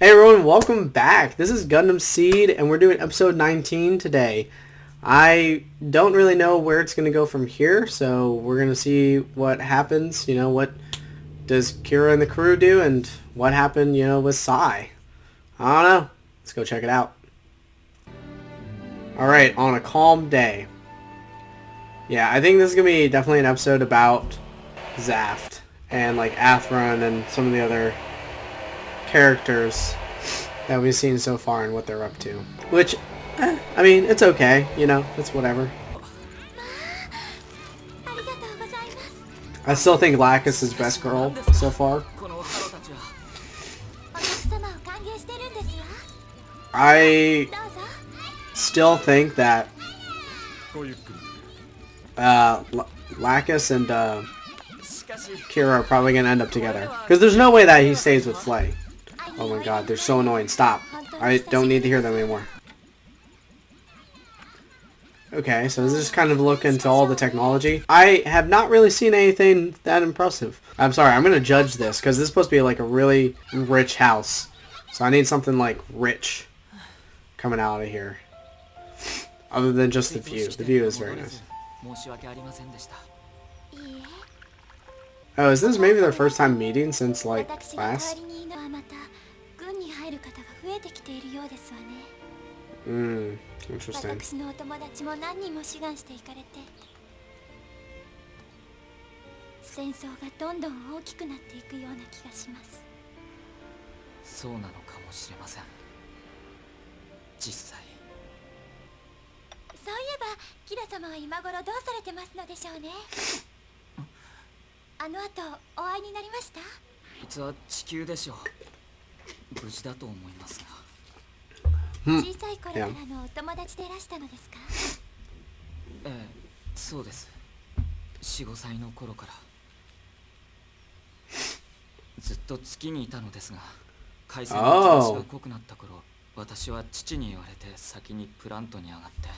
Hey everyone, welcome back. This is Gundam Seed, and we're doing episode 19 today. I don't really know where it's going to go from here, so we're going to see what happens. You know, what does Kira and the crew do, and what happened, you know, with Sai. I don't know. Let's go check it out. Alright, on a calm day. Yeah, I think this is going to be definitely an episode about Zaft, and like Athrun and some of the other characters that we've seen so far and what they're up to. Which, I mean, it's okay, you know, it's whatever. I still think Lacus is best girl so far. I still think that Lacus and Kira are probably going to end up together. Because there's no way that he stays with Flay. Oh my god, they're so annoying. Stop. I don't need to hear them anymore. Okay, so this is kind of a look into all the technology. I have not really seen anything that impressive. I'm sorry, I'm going to judge this because this is supposed to be like a really rich house. So I need something like rich coming out of here. Other than just the view. The view is very nice. Oh, is this maybe their first time meeting since like last? Interesting.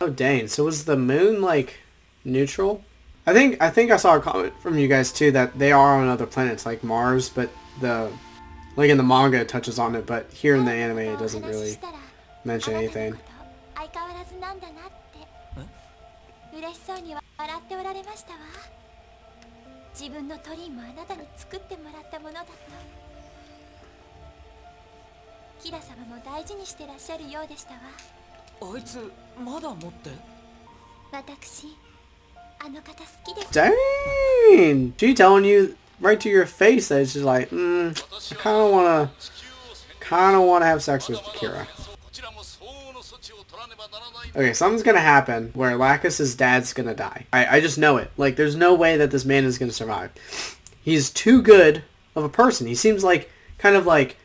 Oh dang, so was the moon like neutral? I think I saw a comment from you guys too that they are on other planets like Mars, but like in the manga it touches on it, but here in the anime it doesn't really mention anything. Dang! She telling you right to your face that it's just like, I kinda wanna have sex with Kira. Okay, something's gonna happen where Lacus's dad's gonna die. I just know it. Like, there's no way that this man is gonna survive. He's too good of a person. He seems like, kind of like,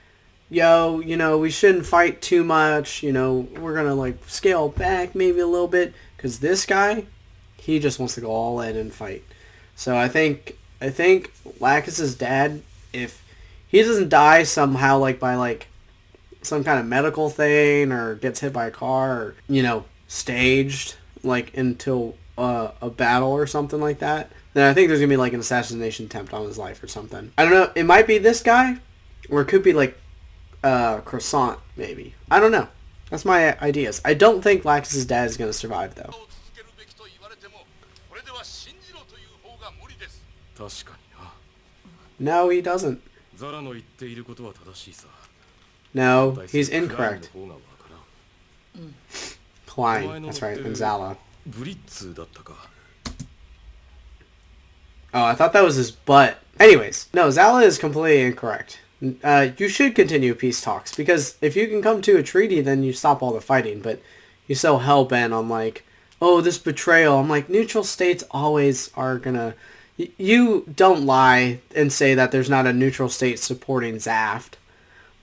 yo, you know, we shouldn't fight too much, you know, we're gonna like scale back maybe a little bit, because this guy, he just wants to go all in and fight. So I think Lacus's dad, if he doesn't die somehow like by like some kind of medical thing or gets hit by a car or, you know, staged like until a battle or something like that, then I think there's gonna be like an assassination attempt on his life or something. I don't know, it might be this guy or it could be like Croissant maybe. I don't know. That's my ideas. I don't think Lacus's dad is gonna survive though. No, he doesn't. No, he's incorrect. Klein, that's right, and Zala. Oh, I thought that was his butt. Anyways, no, Zala is completely incorrect. You should continue peace talks, because if you can come to a treaty, then you stop all the fighting, but you're so hell-bent on like, oh, this betrayal. I'm like, neutral states always are gonna... You don't lie and say that there's not a neutral state supporting Zaft.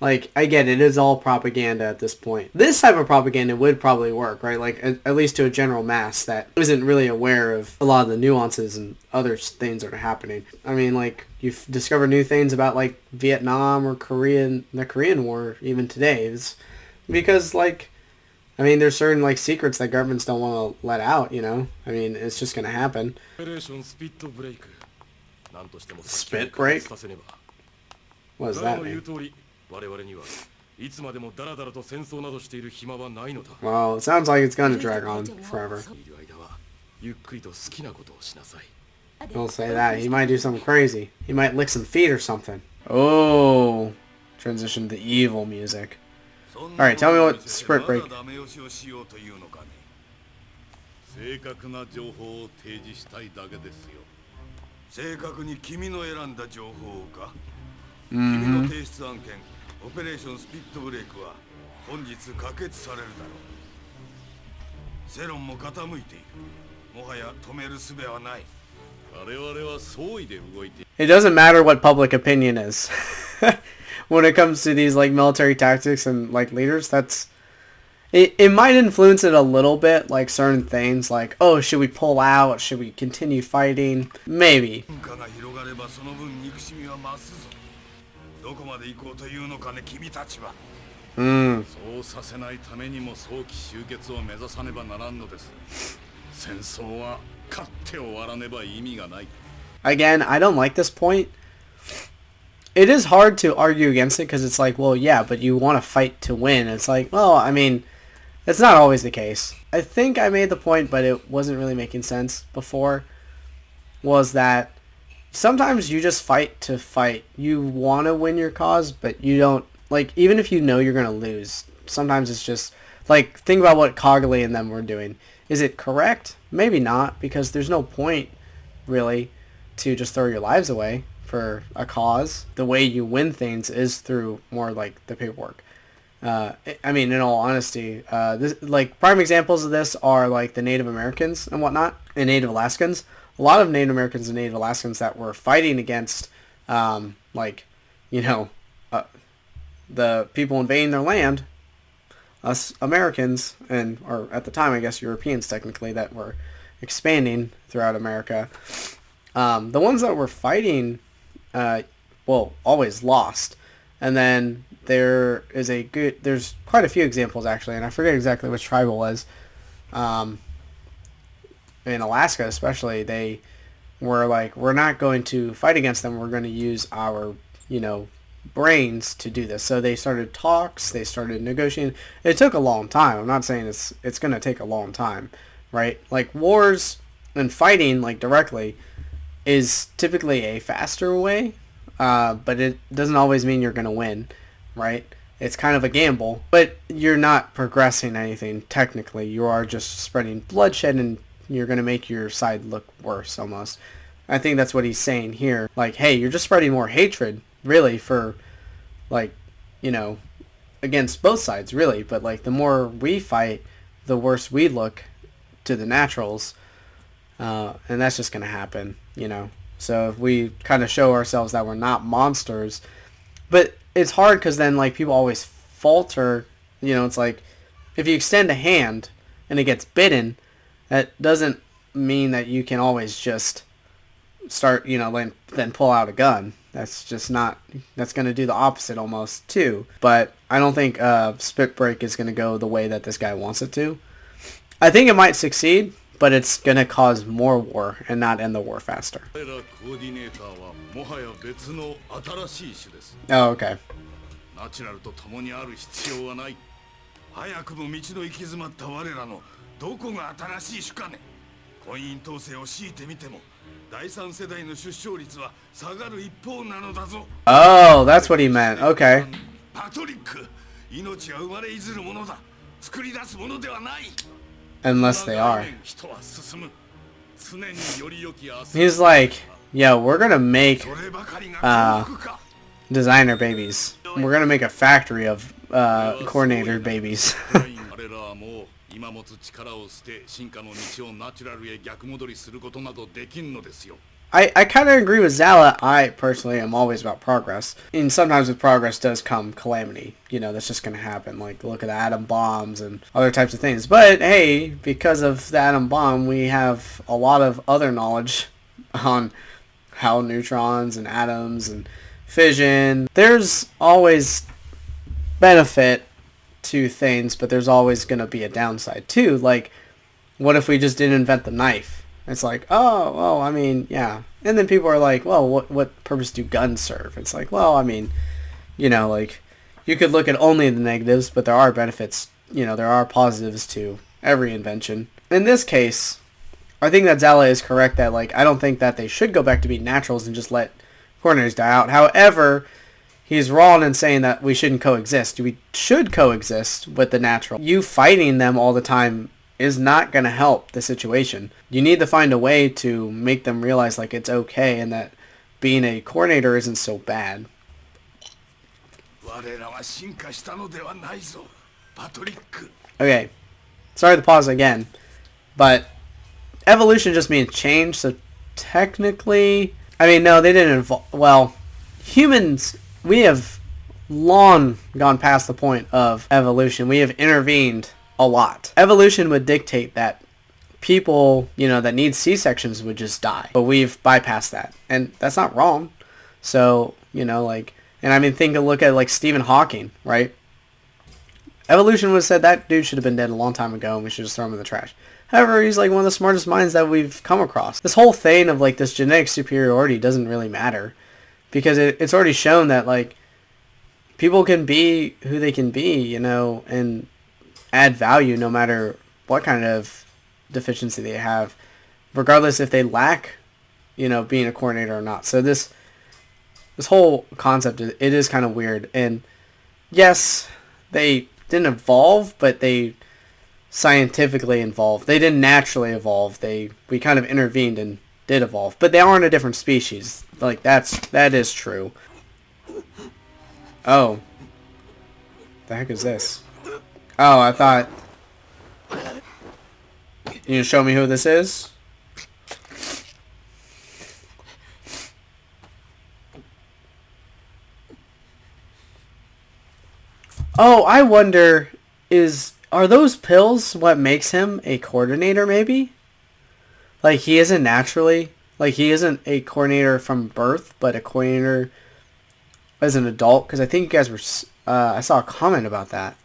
Like, I get it, it's all propaganda at this point. This type of propaganda would probably work, right? Like, at least to a general mass that isn't really aware of a lot of the nuances and other things that are happening. I mean, like, you discover new things about, like, Vietnam or the Korean War, even today. It's because, like, I mean, there's certain, like, secrets that governments don't want to let out, you know? I mean, it's just going to happen. Spit break? What does that mean? Well, it sounds like it's gonna drag on forever. Don't say that. He might do something crazy. He might lick some feet or something. Oh, transition to evil music. Alright, tell me what sprint break. It doesn't matter what public opinion is. When it comes to these like military tactics and like leaders, it might influence it a little bit, like certain things like, oh, should we pull out? Should we continue fighting? Maybe. Again, I don't like this point. It is hard to argue against it because it's like, well, yeah, but you want to fight to win. It's like, well, I mean, it's not always the case. I think I made the point, but it wasn't really making sense before, was that sometimes you just fight to fight. You want to win your cause, but you don't, like, even if you know you're going to lose, sometimes it's just, like, think about what Coggley and them were doing. Is it correct? Maybe not, because there's no point, really, to just throw your lives away for a cause. The way you win things is through more like the paperwork. I mean, in all honesty, like prime examples of this are like the Native Americans and whatnot, and Native Alaskans. A lot of Native Americans and Native Alaskans that were fighting against, like, you know, the people invading their land, us Americans, and or at the time, I guess Europeans technically, that were expanding throughout America. The ones that were fighting, well, always lost. And then there's quite a few examples actually, and I forget exactly which tribe it was. In Alaska especially, they were like, we're not going to fight against them, we're going to use our, you know, brains to do this. So they started talks, they started negotiating. It took a long time. I'm not saying it's going to take a long time, right? Like wars and fighting, like directly, is typically a faster way, but it doesn't always mean you're going to win, right? It's kind of a gamble, but you're not progressing anything technically. You are just spreading bloodshed, and you're going to make your side look worse almost. I think that's what he's saying here. Like, hey, you're just spreading more hatred, really, for, like, you know, against both sides, really. But, like, the more we fight, the worse we look to the naturals. And that's just going to happen, you know. So if we kind of show ourselves that we're not monsters, but it's hard because then like people always falter, you know. It's like if you extend a hand and it gets bitten, that doesn't mean that you can always just start, you know, then pull out a gun. That's just not, that's going to do the opposite almost too. But I don't think Spit Break is going to go the way that this guy wants it to. I think it might succeed, but it's going to cause more war and not end the war faster. Oh, okay. Oh, that's what he meant. Okay. Unless they are. He's like, yo, we're gonna make designer babies. We're gonna make a factory of coordinator babies. I kind of agree with Zala. I personally am always about progress. And sometimes with progress does come calamity. You know, that's just going to happen. Like, look at the atom bombs and other types of things. But, hey, because of the atom bomb, we have a lot of other knowledge on how neutrons and atoms and fission. There's always benefit to things, but there's always going to be a downside, too. Like, what if we just didn't invent the knife? It's like, oh, well, I mean, yeah. And then people are like, well, what purpose do guns serve? It's like, well, I mean, you know, like, you could look at only the negatives, but there are benefits. There are positives to every invention. In this case, I think that Zala is correct that, I don't think that they should go back to being naturals and just let coordinators die out. However, he's wrong in saying that we shouldn't coexist. We should coexist with the natural. You fighting them all the time is not going to help the situation. You need to find a way to make them realize it's okay and that being a coordinator isn't so bad. Okay, sorry to pause again, but evolution just means change, so technically, no, they didn't evolve. Well, humans, we have long gone past the point of evolution. We have intervened a lot. Evolution would dictate that people, that need C-sections would just die, but we've bypassed that, and that's not wrong. So, look at Stephen Hawking, right? Evolution was said that dude should have been dead a long time ago and we should just throw him in the trash. However, he's one of the smartest minds that we've come across. This whole thing of this genetic superiority doesn't really matter because it's already shown that people can be who they can be, and add value no matter what kind of deficiency they have, regardless if they lack, being a coordinator or not. So this whole concept, it is kind of weird. And yes, they didn't evolve, but they scientifically evolved. They didn't naturally evolve. We kind of intervened and did evolve. But they aren't a different species. That is true. Oh. The heck is this? Oh, I thought... You gonna show me who this is? Oh, I wonder, are those pills what makes him a coordinator, maybe? He isn't naturally, he isn't a coordinator from birth, but a coordinator as an adult? Because I think you guys were, I saw a comment about that.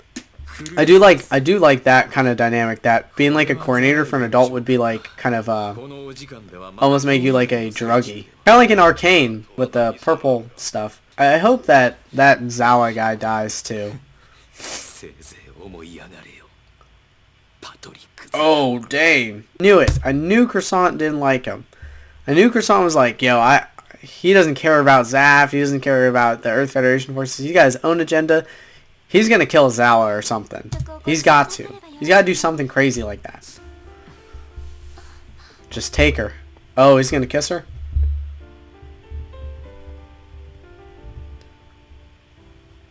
I do like that kind of dynamic, that being a coordinator for an adult would be kind of, almost make you a druggie. Kind of like in Arcane with the purple stuff. I hope that Zawa guy dies too. Oh, dang. Knew it. I knew Croissant didn't like him. I knew Croissant was he doesn't care about Zaf. He doesn't care about the Earth Federation forces. He got his own agenda. He's going to kill Zawa or something. He's got to. He's got to do something crazy like that. Just take her. Oh, he's going to kiss her?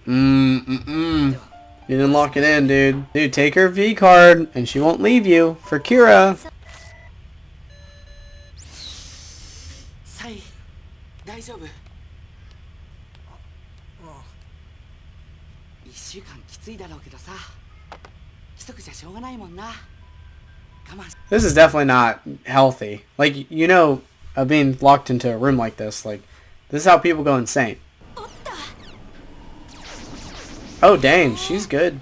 You didn't lock it in, dude. Dude, take her V card, and she won't leave you. For Kira. This is definitely not healthy. Being locked into a room like this, this is how people go insane. Oh, dang, she's good.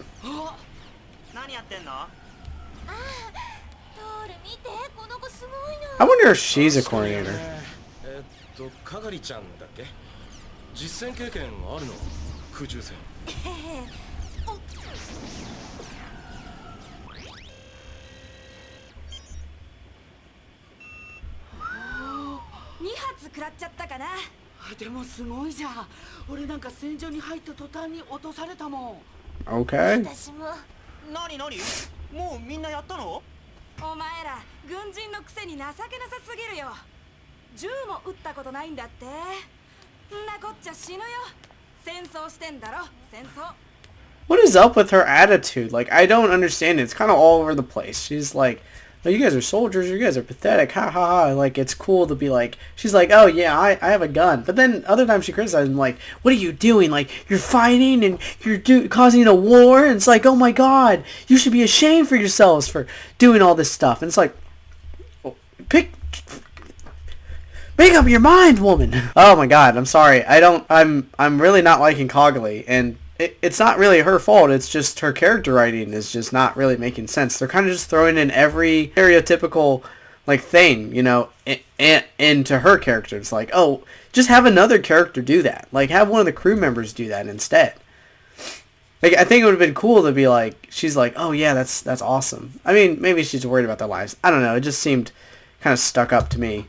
I wonder if she's a coordinator. Okay. What is up with her attitude? I don't understand it. It's kind of all over the place. She's oh, you guys are soldiers, you guys are pathetic, ha ha ha. It's cool to be she's oh yeah, I have a gun. But then other times she criticizes him what are you doing? You're fighting and you're causing a war. And it's oh my god, you should be ashamed for yourselves for doing all this stuff. And it's make up your mind, woman. Oh my god, I'm sorry. I'm really not liking Coggley, and it's not really her fault. It's just her character writing is just not really making sense. They're kind of just throwing in every stereotypical thing, into her character. It's oh, just have another character do that. Have one of the crew members do that instead. Like, I think it would have been cool to be like, she's like, oh yeah, that's awesome. I mean, maybe she's worried about their lives. I don't know. It just seemed kind of stuck up to me.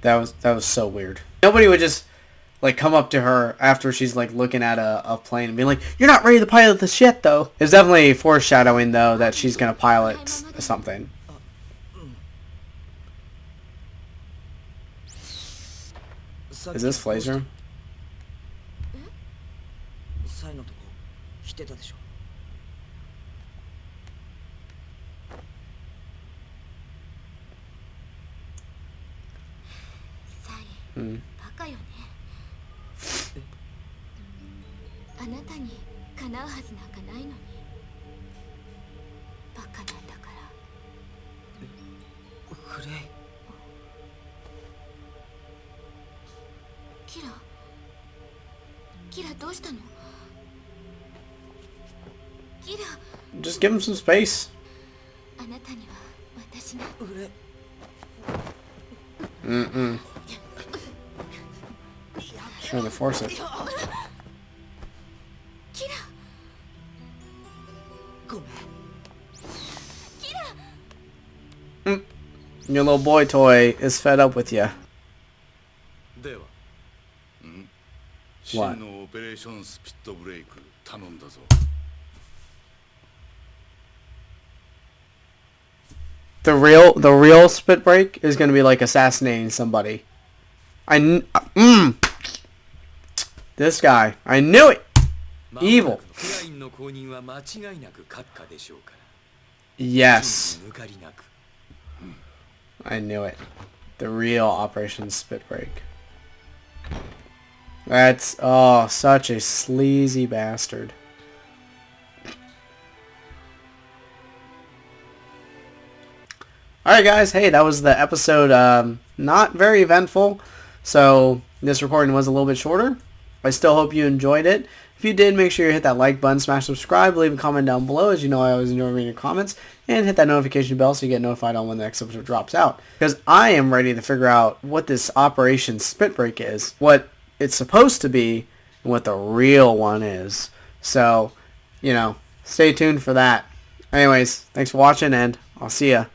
That was so weird. Nobody would just like come up to her after she's like looking at a plane and be like, "You're not ready to pilot this yet, though." It's definitely foreshadowing though that she's gonna pilot something. Is this Flazer? Hmm. あなたにかなうはずなんかないのにバカなんだからフレイキラどうしたのキラ Just give him some space. あなたには私が Mm-mm. Trying to force it. Your little boy toy is fed up with you. What? The real spit break is gonna be like assassinating somebody. This guy, I knew it. Evil. Yes. I knew it. The real Operation Spit Break. That's, oh, such a sleazy bastard. Alright guys, hey, that was the episode. Not very eventful, so this recording was a little bit shorter. I still hope you enjoyed it. If you did, make sure you hit that like button, smash subscribe, leave a comment down below. As you know, I always enjoy reading your comments. And hit that notification bell so you get notified on when the next episode drops out. Because I am ready to figure out what this Operation Spit Break is, what it's supposed to be, and what the real one is. So, you know, stay tuned for that. Anyways, thanks for watching, and I'll see ya.